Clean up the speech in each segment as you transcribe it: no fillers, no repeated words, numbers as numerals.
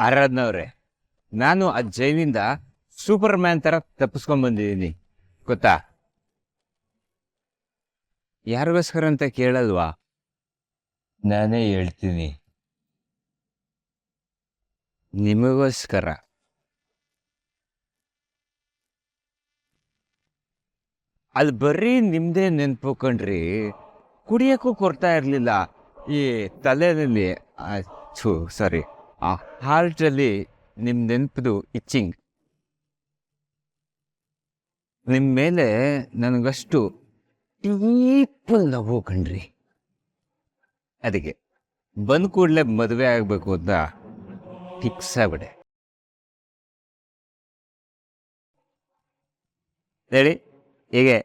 ಆರಾಧನವ್ರೆ, ನಾನು ಆ ಜೈಲಿಂದ ಸೂಪರ್ ಮ್ಯಾನ್ ತರ ತಪ್ಪಿಸ್ಕೊಂಡ್ ಗೊತ್ತಾ? ಯಾರಿಗೋಸ್ಕರ ಅಂತ ಕೇಳಲ್ವಾ? ನಾನೇ ಹೇಳ್ತೀನಿ, ನಿಮಗೋಸ್ಕರ. ಅಲ್ಲಿ ಬರೀ ನಿಮ್ದೇ ನೆನ್ಪು ಕಣ್ರಿ, ಕುಡಿಯಕ್ಕೂ ಕೊಡ್ತಾ ಇರ್ಲಿಲ್ಲ. ಈ ತಲೆಯಲ್ಲಿ ಸಾರಿ, ಆ ಹಾರ್ಟಲ್ಲಿ ನಿಮ್ ನೆನ್ಪದು ಇಚ್ಚಿಂಗ್. ನಿಮ್ಮ ಮೇಲೆ ನನಗಷ್ಟು ಡೀಪ್ ಲವ್ ಕಣ್ರಿ. ಅದಕ್ಕೆ ಬಂದ್ ಕೂಡಲೇ ಮದುವೆ ಆಗ್ಬೇಕು ಅಂತ ಫಿಕ್ಸ್ ಆಗ್ಬಿಡೆ. ಹೇಳಿ, ಹೀಗೆ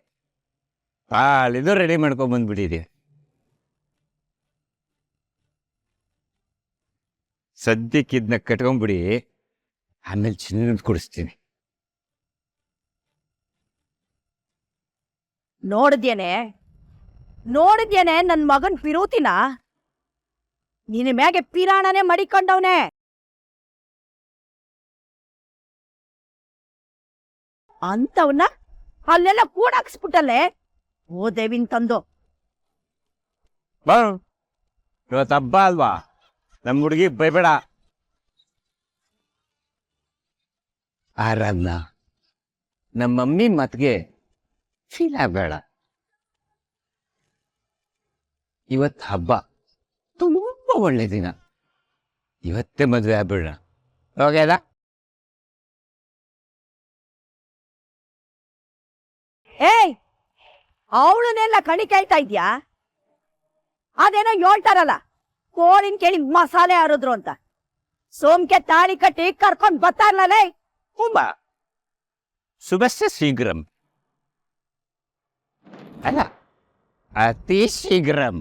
ಇದು ರೆಡಿ ಮಾಡ್ಕೊಂಡ್ ಬಂದ್ಬಿಟ್ಟಿದೆ. ಸದ್ಯಕ್ಕಿದ್ನ ಕಟ್ಕೊಂಡ್ಬಿಡಿ, ಆಮೇಲೆ ಚಿನ್ನ ಕೊಡಿಸ್ತೀನಿ. ನೋಡಿದ್ಯೇನೆ ನನ್ ಮಗನ್ ಪಿರೂತಿನ? ನಿನ್ನ ಮ್ಯಾಗೆ ಪಿರಾಣನೆ ಮಡಿಕೊಂಡವನೆ. ಅಂತವನ್ನ ಅಲ್ಲೆಲ್ಲ ಕೂಡಾಕ್ಸ್ಬಿಟ್ಟಲ್ಲೇ. ಓ ದೇವಿನ್ ತಂದು. ಇವತ್ತು ಹಬ್ಬ ಅಲ್ವಾ, ನಮ್ಮ ಹುಡುಗಿ ಬೈಬೇಡ. ಆರಾಧನಾ, ನಮ್ಮ ಮಮ್ಮಿ ಮಾತಿಗೆ ಫೀಲ್ ಆಗಬೇಡ. ಇವತ್ತು ಹಬ್ಬ, ತುಂಬಾ ಒಳ್ಳೆ ದಿನ. ಇವತ್ತೇ ಮದುವೆ ಆಗ್ಬೇಡ, ಹೋಗ್ಯದ? ಏಯ್, ಅವಳನ್ನೆಲ್ಲ ಕಣಿ ಕೇಳ್ತಾ ಇದ್ಯಾ? ಅದೇನೋ ಹೇಳ್ತಾರಲ್ಲ, ಕೋಳಿನ್ ಕೇಳಿ ಮಸಾಲೆ ಹರಿದ್ರು ಅಂತ. ಸೋಮ್ಕೆ ತಾಳಿ ಕಟ್ಟಿ ಕರ್ಕೊಂಡ್ ಬರ್ತಾರಲ್ಲೇ. ತುಂಬಾ ಶುಭಸ್ಯ ಶೀಘ್ರಂ ಅಲ್ಲ, ಅತಿ ಶೀಘ್ರಂ.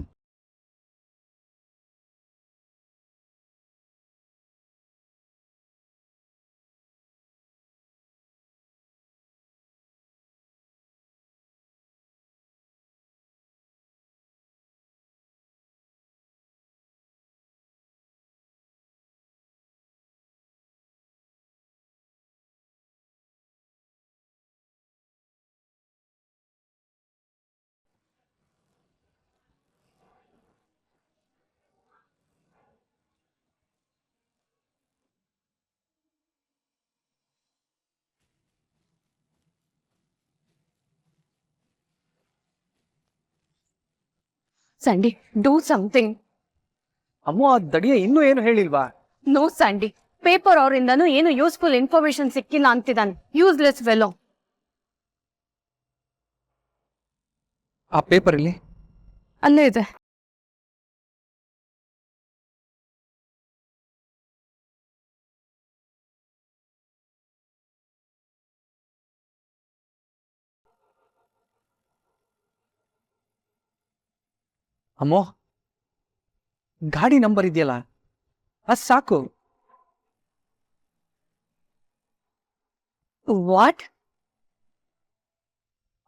Sandy, do something. ಅಮ್ಮ, ದಡಿಯ ಇನ್ನೂ ಏನು ಹೇಳಿಲ್ವಾ? ನೋ ಸ್ಯಾಂಡಿ, ಪೇಪರ್ ಅವರಿಂದನೂ ಏನು ಯೂಸ್ಫುಲ್ ಇನ್ಫಾರ್ಮೇಶನ್ ಸಿಕ್ಕಿಲ್ಲ ಅಂತಿದ್ದಾನೆ. Useless fellow. ಆ ಪೇಪರ್ ಇಲ್ಲಿ ಅಲ್ಲೇ ಇದೆ. ಅಮ್ಮೋ, ಗಾಡಿ ನಂಬರ್ ಇದೆಯಲ್ಲ, ಅದ್ ಸಾಕು. ವಾಟ್?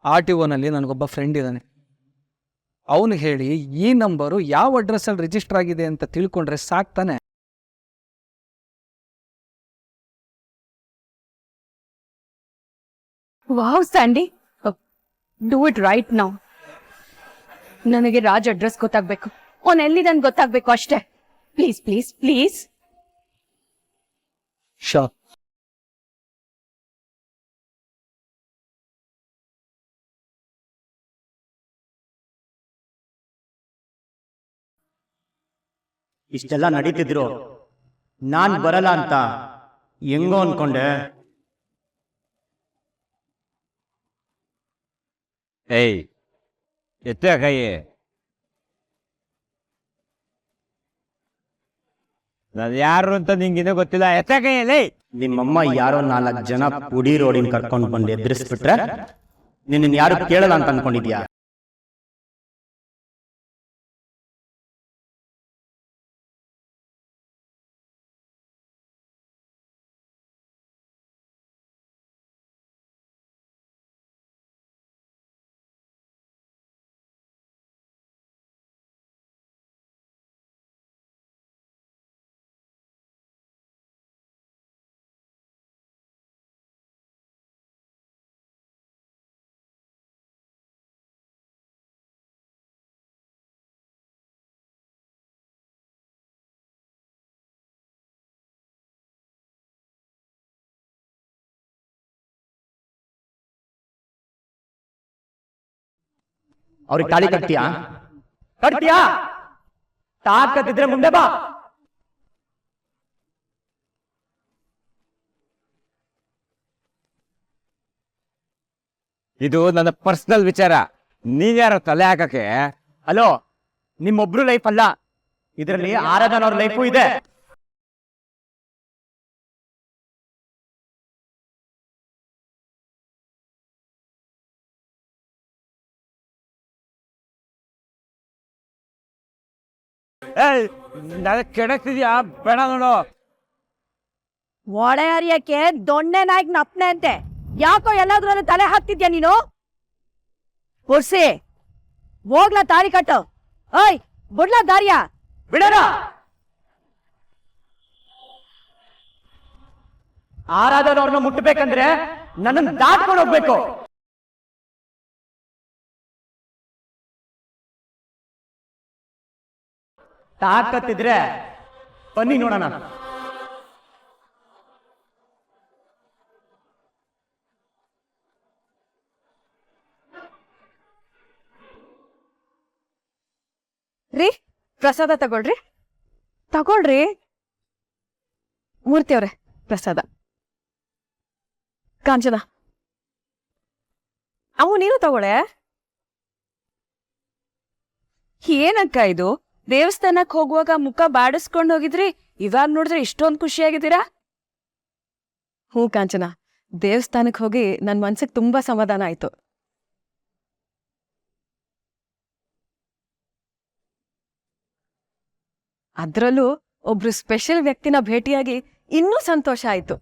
RTO ನನಗೊಬ್ಬ ಫ್ರೆಂಡ್ ಇದ್ದಾನೆ. ಅವನು ಹೇಳಿ ಈ ನಂಬರು ಯಾವ ಅಡ್ರೆಸ್ ಅಲ್ಲಿ ರಿಜಿಸ್ಟರ್ ಆಗಿದೆ ಅಂತ ತಿಳ್ಕೊಂಡ್ರೆ ಸಾಕ್ತಾನೆ. Wow Sandy, do it right now. ನನಗೆ ರಾಜ್ ಅಡ್ರೆಸ್ ಗೊತ್ತಾಗ್ಬೇಕು, ಅವನ್ ಎಲ್ಲಿದ್ದಾನೆ ಗೊತ್ತಾಗ್ಬೇಕು ಅಷ್ಟೇ. Please please please. ಶೋರ್. ಇಷ್ಟೆಲ್ಲ ನಡೀತಿದ್ರು ನಾನ್ ಬರಲ್ಲ ಅಂತ ಹೆಂಗೋ ಅನ್ಕೊಂಡೆ. ಏಯ್, ಎತ್ತ ಕೈ. ನಾನು ಯಾರು ಅಂತ ನಿಂಗಿನ್ನೂ ಗೊತ್ತಿಲ್ಲ, ಎತ್ತ ಕೈಯಲ್ಲಿ. ನಿಮ್ಮಮ್ಮ ಯಾರೋ 4 ಜನ ಪುಡಿ ರೋಡಿನ ಕರ್ಕೊಂಡು ಬಂದು ಎದುರಿಸ್ಬಿಟ್ರೆ ನಿನ್ನ ಯಾರು ಕೇಳಲ್ಲ ಅಂತ ಅನ್ಕೊಂಡಿದ್ಯಾ? ಅವ್ರಿಗೆ ತಾಳಿ ಕಟ್ತೀಯಾ? ಕಟ್ತೀಯಾ? ತಾಕತ್ತಿದ್ರೆ ಮುಂದೆ ಬಾ. ಇದು ನನ್ನ ಪರ್ಸನಲ್ ವಿಚಾರ, ನೀವ್ಯಾರೋ ತಲೆ ಹಾಕಕ್ಕೆ? ಹಲೋ, ನಿಮ್ಮೊಬ್ರು ಲೈಫ್ ಅಲ್ಲ, ಇದರಲ್ಲಿ ಆರಾಧನ ಅವ್ರ ಲೈಫು ಇದೆ. ಏಯ್, ನನಗೆ ಕೆಡಕ್ತಿದ್ಯಾ? ಬೇಡ ನೋಡು. ಒಡೆ ಹರಿಯಕ್ಕೆ ದೊಣ್ಣೆ ನಾಯ್ಕ್ ನಪ್ನೆ ಅಂತೆ. ಯಾಕೋ ಎಲ್ಲಾದ್ರೂ ತಲೆ ಹಾಕ್ತಿದ್ಯಾ ನೀನು? ಪುರ್ಸಿ, ಹೋಗ್ಲಾ ತಾಳಿ ಕಟ್ಟು. ಓಯ್, ಬಿಡ್ಲಾ ದಾರಿಯ? ಬಿಡರ. ಆರಾಧನ ಅವ್ರನ್ನ ಮುಟ್ಟಬೇಕಂದ್ರೆ ನನ್ನನ್ನು ದಾಟ್ಕೊಂಡು ಹೋಗ್ಬೇಕು. ತಾಕತ್ತಿದ್ರೆ ಬನ್ನಿ ನೋಡೋಣ. ರೀ, ಪ್ರಸಾದ ತಗೊಳ್ರಿ. ತಗೊಳ್ರಿ ಮೂರ್ತಿ ಅವ್ರೆ, ಪ್ರಸಾದ. ಕಾಂಚನ, ಅವು ನೀನು ತಗೊಳ್ಳೆ. ಏನಕ್ಕ ಇದು? ದೇವಸ್ಥಾನಕ್ ಹೋಗುವಾಗ ಮುಖ ಬಾಡಿಸ್ಕೊಂಡು ಹೋಗಿದ್ರಿ, ಇವಾಗ ನೋಡಿದ್ರೆ ಇಷ್ಟೊಂದು ಖುಷಿಯಾಗಿದ್ದೀರಾ? ಹ್ಞೂ ಕಾಂಚನ, ದೇವಸ್ಥಾನಕ್ ಹೋಗಿ ನನ್ ಮನ್ಸಿಗೆ ತುಂಬಾ ಸಮಾಧಾನ ಆಯ್ತು. ಅದ್ರಲ್ಲೂ ಒಬ್ರು ಸ್ಪೆಷಲ್ ವ್ಯಕ್ತಿನ ಭೇಟಿಯಾಗಿ ಇನ್ನೂ ಸಂತೋಷ ಆಯ್ತು.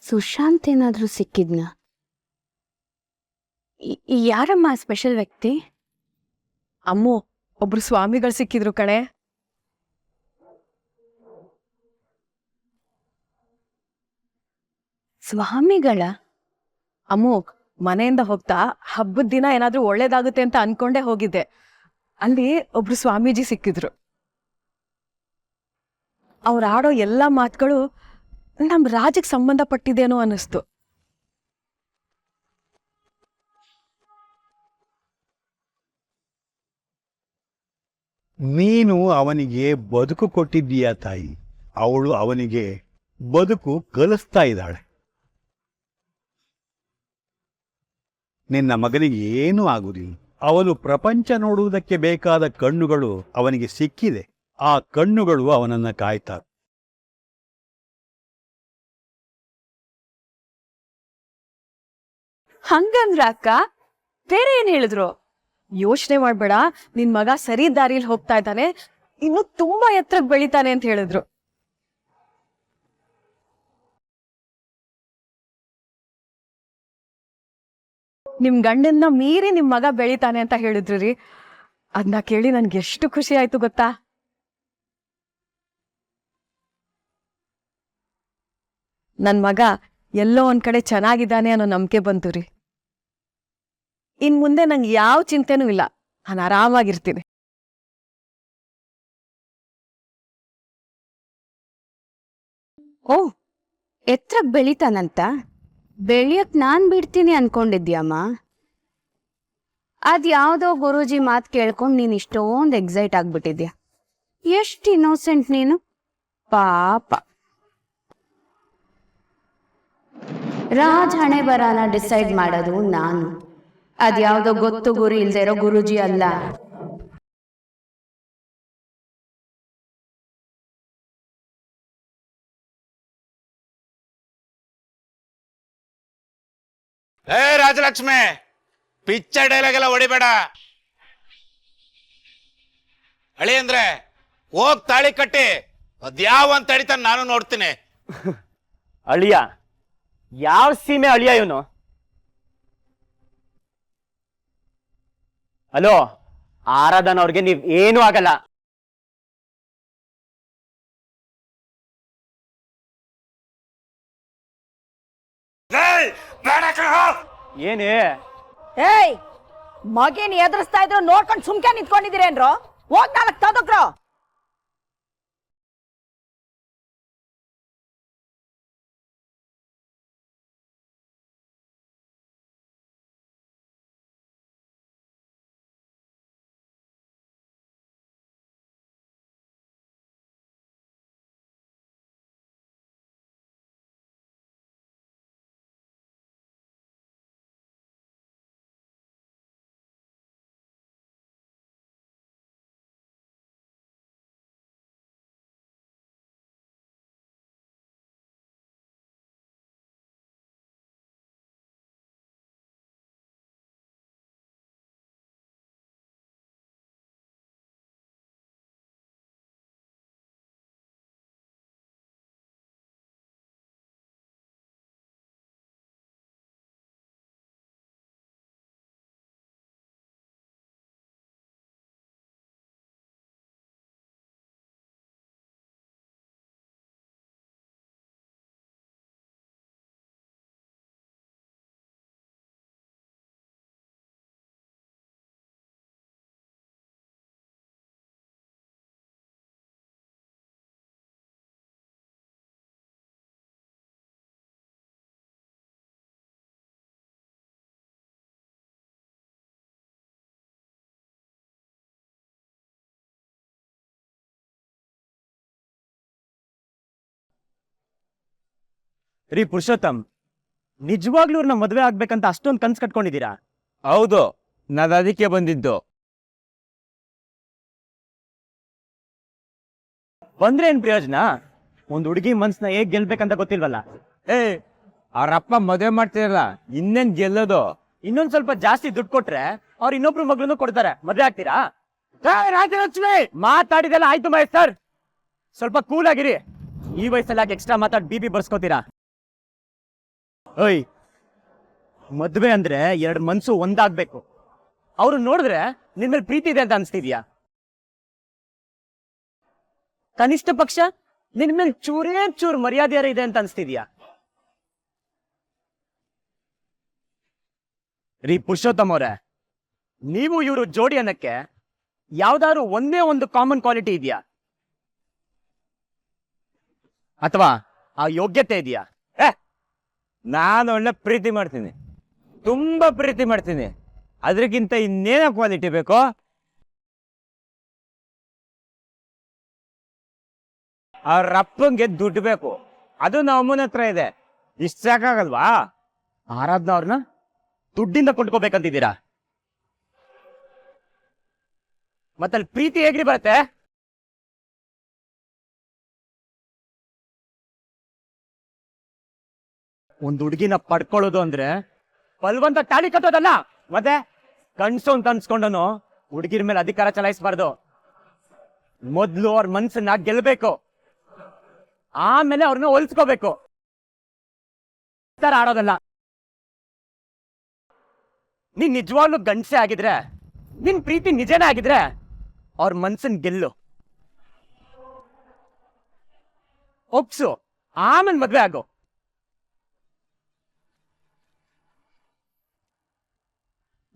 ಸುಶಾಂತ್ ಏನಾದ್ರೂ ಸಿಕ್ಕಿದ್ನ? ಯಾರಮ್ಮ ಸ್ಪೆಷಲ್ ವ್ಯಕ್ತಿ? ಅಮ್ಮು, ಒಬ್ರು ಸ್ವಾಮಿಗಳು ಸಿಕ್ಕಿದ್ರು ಕಣೆ. ಸ್ವಾಮಿಗಳ? ಅಮ್ಮು, ಮನೆಯಿಂದ ಹೋಗ್ತಾ ಹಬ್ಬದ ದಿನ ಏನಾದ್ರೂ ಒಳ್ಳೇದಾಗುತ್ತೆ ಅಂತ ಅನ್ಕೊಂಡೇ ಹೋಗಿದ್ದೆ. ಅಲ್ಲಿ ಒಬ್ರು ಸ್ವಾಮೀಜಿ ಸಿಕ್ಕಿದ್ರು. ಅವ್ರು ಆಡೋ ಎಲ್ಲಾ ಮಾತುಗಳು ನಮ್ ರಾಜಕ್ಕೆ ಸಂಬಂಧಪಟ್ಟಿದೇನೋ ಅನ್ನಿಸ್ತು. ನೀನು ಅವನಿಗೆ ಬದುಕು ಕೊಟ್ಟಿದ್ದೀಯ ತಾಯಿ, ಅವಳು ಅವನಿಗೆ ಬದುಕು ಕಲಿಸ್ತಾ ಇದ್ದಾಳೆ. ನಿನ್ನ ಮಗನಿಗೆ ಏನೂ ಆಗುವುದಿಲ್ಲ. ಅವನು ಪ್ರಪಂಚ ನೋಡುವುದಕ್ಕೆ ಬೇಕಾದ ಕಣ್ಣುಗಳು ಅವನಿಗೆ ಸಿಕ್ಕಿದೆ. ಆ ಕಣ್ಣುಗಳು ಅವನನ್ನು ಕಾಯ್ತಾರೆ. ಹಂಗಂದ್ರ ಅಕ್ಕ, ಬೇರೆ ಏನ್ ಹೇಳಿದ್ರು? ಯೋಚನೆ ಮಾಡ್ಬೇಡ, ನಿನ್ ಮಗ ಸರಿ ದಾರಿಲಿ ಹೋಗ್ತಾ ಇದ್ದಾನೆ, ಇನ್ನು ತುಂಬಾ ಎತ್ತರಕ್ಕೆ ಬೆಳಿತಾನೆ ಅಂತ ಹೇಳಿದ್ರು. ನಿಮ್ ಗಂಡನ್ನ ಮೀರಿ ನಿಮ್ ಮಗ ಬೆಳಿತಾನೆ ಅಂತ ಹೇಳಿದ್ರು ರೀ. ಅದನ್ನ ಕೇಳಿ ನನ್ಗೆ ಎಷ್ಟು ಖುಷಿ ಆಯ್ತು ಗೊತ್ತಾ? ನನ್ ಮಗ ಎಲ್ಲೋ ಒಂದ್ ಕಡೆ ಚೆನ್ನಾಗಿದ್ದಾನೆ ಅನ್ನೋ ನಂಬಿಕೆ ಬಂತು ರೀ. ಇನ್ ಮುಂದೆ ನಂಗೆ ಯಾವ ಚಿಂತೆನೂ ಇಲ್ಲ, ನಾನು ಆರಾಮಾಗಿರ್ತೀನಿ. ಓ, ಎತ್ರಕ್ ಬೆಳಿತಾನಂತ? ಬೆಳಿಯಕ್ ನಾನ್ ಬಿಡ್ತೀನಿ ಅನ್ಕೊಂಡಿದ್ಯಮ್ಮ. ಅದ್ಯಾವ್ದೋ ಗುರೂಜಿ ಮಾತ್ ಕೇಳ್ಕೊಂಡ್ ನೀನ್ ಇಷ್ಟೊಂದ್ ಎಕ್ಸೈಟ್ ಆಗ್ಬಿಟ್ಟಿದ್ಯಾ. ಎಷ್ಟ್ ಇನ್ನೋಸೆಂಟ್ ನೀನು, ಪಾಪ. ರಾಜ್ ಹಣೆ ಬರಾನ ಡಿಸೈಡ್ ಮಾಡೋದು ನಾನು, ಅದ್ಯಾವ್ದೋ ಗೊತ್ತು ಗುರಿ ಇಲ್ದೇ ಇರೋ ಗುರೂಜಿ ಅಲ್ಲ. ಏ ರಾಜಲಕ್ಷ್ಮಿ, ಪಿಕ್ಚರ್ ಡೈಲಾಗ್ ಎಲ್ಲ ಹೊಡಿಬೇಡ. ಅಳಿ ಅಂದ್ರೆ ಹೋಗ್ ತಾಳಿ ಕಟ್ಟಿ, ಅದ್ಯಾವ ಅಂತ ತಡಿತಾನೆ ನಾನು ನೋಡ್ತೀನಿ. ಅಳಿಯ? ಯಾವ ಸೀಮೆ ಅಳಿಯ ಇವನು? ಹಲೋ, ಆರಾಧನ ಅವ್ರಿಗೆ ನೀವ್ ಏನೂ ಆಗಲ್ಲ. ಏನೇ? ಏಯ್, ಮಗೇನ್ ಎದುರಿಸ್ತಾ ಇದ್ರು ನೋಡ್ಕೊಂಡು ಸುಮ್ಕೆ ನಿಂತ್ಕೊಂಡಿದ್ದೀರೇನ್ರೋ? ಹೋಗ್ 4 ತದಕ್ರೋ. ರೀ ಪುರುಷೋತ್ತಮ್, ನಿಜವಾಗ್ಲೂ ಇವ್ರನ್ನ ಮದುವೆ ಆಗ್ಬೇಕಂತ ಅಷ್ಟೊಂದು ಕನ್ಸು ಕಟ್ಕೊಂಡಿದ್ದೀರಾ? ಹೌದು, ನಾನು ಅದಕ್ಕೆ ಬಂದಿದ್ದು. ಬಂದ್ರೆ ಏನ್ ಪ್ರಯೋಜನ? ಒಂದ್ ಹುಡುಗಿ ಮನ್ಸನ್ನ ಹೇಗ್ ಗೆಲ್ಬೇಕಂತ ಗೊತ್ತಿಲ್ವಲ್ಲ. ಅವ್ರಪ್ಪ ಮದುವೆ ಮಾಡ್ತಿರಲ್ಲ, ಇನ್ನೇನ್ ಗೆಲ್ಲೋದು? ಇನ್ನೊಂದ್ ಸ್ವಲ್ಪ ಜಾಸ್ತಿ ದುಡ್ಡು ಕೊಟ್ರೆ ಅವ್ರು ಇನ್ನೊಬ್ರು ಮಗಳನ್ನು ಕೊಡ್ತಾರೆ, ಮದ್ವೆ ಆಗ್ತೀರಾ? ಮಾತಾಡಿದೆಲ್ಲ ಆಯ್ತು ಮಹೇಶ್ ಸರ್, ಸ್ವಲ್ಪ ಕೂಲ್ ಆಗಿರಿ. ಈ ವಯಸ್ಸಲ್ಲಿ ಯಾಕೆ ಎಕ್ಸ್ಟ್ರಾ ಮಾತಾಡಿ ಬಿ ಬರ್ಸ್ಕೋತೀರಾ? ಓಯ್, ಮದ್ವೆ ಅಂದ್ರೆ 2 ಮನ್ಸು ಒಂದಾಗ್ಬೇಕು. ಅವ್ರು ನೋಡಿದ್ರೆ ನಿನ್ ಮೇಲೆ ಪ್ರೀತಿ ಇದೆ ಅಂತ ಅನ್ಸ್ತಿದ್ಯಾ? ಕನಿಷ್ಠ ಪಕ್ಷ ನಿನ್ ಮೇಲೆ ಚೂರು ಮರ್ಯಾದೆ ಇದೆ ಅಂತ ಅನ್ಸ್ತಿದ್ಯಾ? ರೀ ಪುರುಷೋತ್ತಮ್ ಅವ್ರೆ, ನೀವು ಇವರು ಜೋಡಿ ಅನ್ನಕ್ಕೆ ಯಾವ್ದಾದ್ರು ಒಂದೇ ಒಂದು ಕಾಮನ್ ಕ್ವಾಲಿಟಿ ಇದೆಯಾ? ಅಥವಾ ಆ ಯೋಗ್ಯತೆ ಇದೆಯಾ? ನಾನು ಒಳ್ಳೆ ಪ್ರೀತಿ ಮಾಡ್ತೀನಿ, ತುಂಬಾ ಪ್ರೀತಿ ಮಾಡ್ತೀನಿ. ಅದ್ರಕ್ಕಿಂತ ಇನ್ನೇನೋ ಕ್ವಾಲಿಟಿ ಬೇಕು? ಅವ್ರ ಅಪ್ಪಂಗೆ ದುಡ್ಡು ಬೇಕು, ಅದು ನಮ್ಮ ಅಮ್ಮನ ಹತ್ರ ಇದೆ. ಇಷ್ಟ ಸಾಕಾಗಲ್ವಾ? ಆರಾಧ್ನ ಅವ್ರನ್ನ ದುಡ್ಡಿಂದ ಕೊಂಡ್ಕೋಬೇಕಂತಿದ್ದೀರಾ? ಮತ್ತಲ್ಲಿ ಪ್ರೀತಿ ಹೇಗ್ರಿ ಬರುತ್ತೆ? ಒಂದ್ ಹುಡುಗಿನ ಪಡ್ಕೊಳ್ಳೋದು ಅಂದ್ರೆ ಬಲ್ವಂತ ತಾಳಿ ಕಟ್ಟೋದಲ್ಲ, ಮತ್ತೆ ಕಣ್ಸು ಅಂತ ಅನ್ಸ್ಕೊಂಡನು ಹುಡುಗಿರ ಮೇಲೆ ಅಧಿಕಾರ ಚಲಾಯಿಸಬಾರ್ದು. ಮೊದ್ಲು ಅವ್ರ ಮನ್ಸನ್ನ ಗೆಲ್ಬೇಕು, ಆಮೇಲೆ ಅವ್ರನ್ನ ಹೋಲಿಸ್ಕೋಬೇಕು. ಆಡೋದಲ್ಲ. ನೀನ್ ನಿಜವಾಗ್ಲೂ ಗಂಡಸೆ ಆಗಿದ್ರೆ, ನಿನ್ ಪ್ರೀತಿ ನಿಜನೇ ಆಗಿದ್ರೆ ಅವ್ರ ಮನ್ಸನ್ ಗೆಲ್ಲು, ಒಪ್ಸು, ಆಮೇಲೆ ಮದ್ವೆ ಆಗು.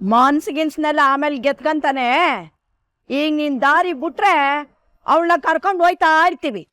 ಮನ್ಸಿಗಿನ್ಸ್ನೆಲ್ಲ ಆಮೇಲೆ ಗೆತ್ಕಂತಾನೆ. ಈಗ ನೀನ್ ದಾರಿ ಬಿಟ್ರೆ ಅವಳನ್ನ ಕರ್ಕೊಂಡು ಹೋಯ್ತಾ ಇರ್ತೀವಿ.